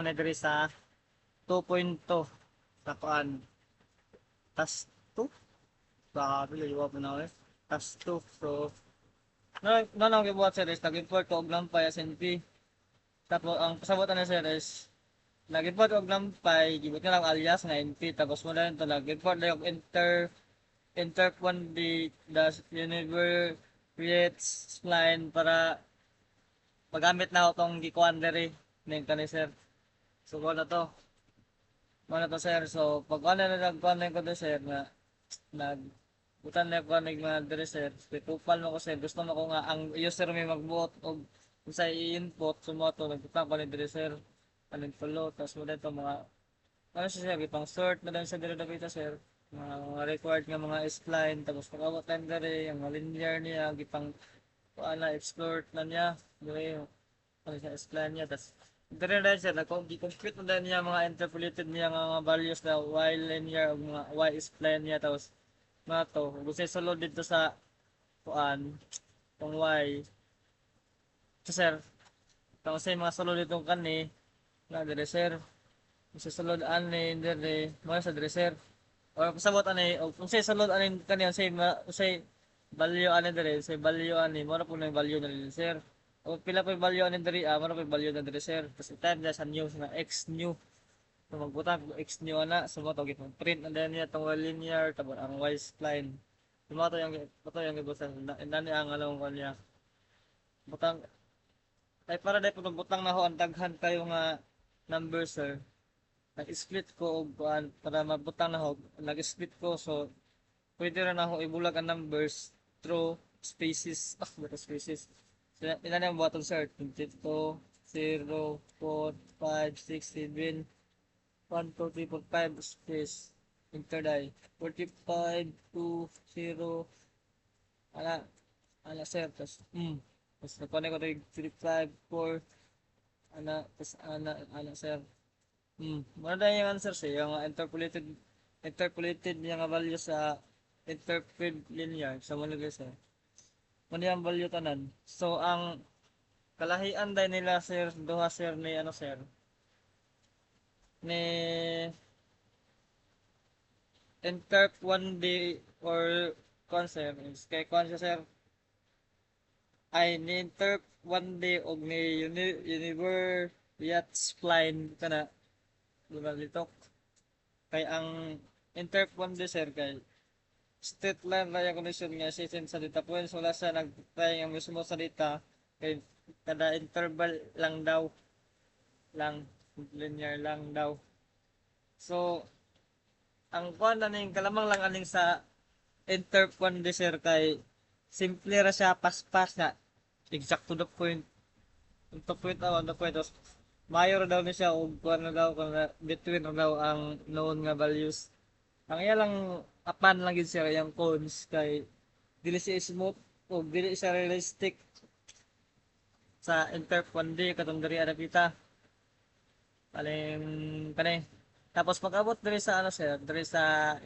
na diri sa 2.2 sa kuan. Tas 2. Grabe, liwa pa na eh. Tas 2. So, no, gibuhat sir is nag-import ko og lampay SNP. Tapos ang pasabot na sir is nag-import og lampay, gibot na lang alias nga NP. Tapos mo na ito nag-import na yung Inter 1D das Universe spline para magamit na ako tong gikuan diri ning kani sir. So mo na to sir. So pag ano na nagkuan na ko to sir na nag butan na ko ning mga diri sir. Tupal mo ko sir. Gusto mo ko nga ang user may magbuot og kung sa i-input sumoto nagbutan ko ni diri sir. Anong follow tapos mo dito mga ano siya sir ipang sort na lang sa diri dito sir. Mga required nga mga spline tapos pag abot time diri ang linear niya gipang na explore na niya diri ano siya spline niya tas dire na siya nag-compute na din niya mga interpolated niya nga mga values na y linear o mga y spline niya tapos mga to gusto sulod dito sa kuan kung y so sir tapos sa mga sulod dito kani na dire sir gusto sulod ani dire mo sa dire sir or pasabot ani o kung say sulod ani kani say value ani dire say value ani mo na po na value na din sir o pila pa yung value ani dire mo na po yung value na dire sir tapos i-time na sa new na x new so magbuta x new ana so mo to gitong print and then niya tong linear tapos ang y spline so mo to yung gibutan nani ang along ko niya butang ay para dai pud butang na ho ang daghan kayo nga number sir nag-split ko og kuan para mabutang na ho nag-split ko so pwede ra na ako ibulag ang numbers through spaces what spaces so ilan ang button sir 22 0 4 5 6 7 1 2 3 4 5 space enter die 45 2 0 ala ala sir tas nakuha ko ito yung 35 4 ana tas ana sir muna yung answer siya yung interpolated niya nga value sa interpret linear sa muna guys eh muna yung value tanan so ang kalahian dahil nila sir duha sir ni ano sir ni interp 1D or concept is kay kwan siya sir ay ni interp 1D og ni universe yat spline kana diba dito kay ang interp 1D sir kay state line na yung condition nga siya sa data points wala siya nag-try ang mismo sa data kay kada interval lang daw lang linear lang daw so ang kuan na ning kalamang lang aning sa interp 1D sir kay simple ra siya paspas na exact to the point to point on the point mayor daw ni siya og kuan na daw kung between na daw ang known nga values ang iya lang apan lang gid siya yung cones kay dili siya smooth o dili siya realistic sa interp 1D katong diri ana kita paling kani tapos pag-abot diri sa ano siya diri sa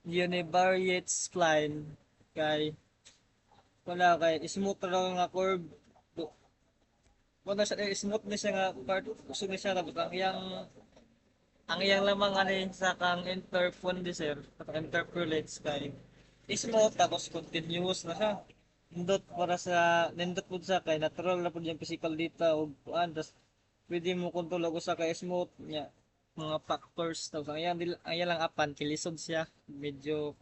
univariate spline kay wala kay smooth ra nga curve wala siya smooth ni siya nga part usog ni siya tapos ang iyang lamang ani sa kang interpon sir at interpolates kay smooth tapos continuous na siya nindot pud sa kay natural na pud yung physical data og kuan tas pwede mo kontrol og sa kay smooth nya mga factors tapos ang iyang lang apan kilisod siya medyo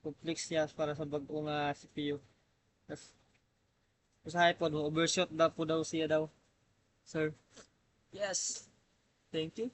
complex siya para sa bag-o nga CPU tas usahay po overshot daw po daw siya daw sir yes thank you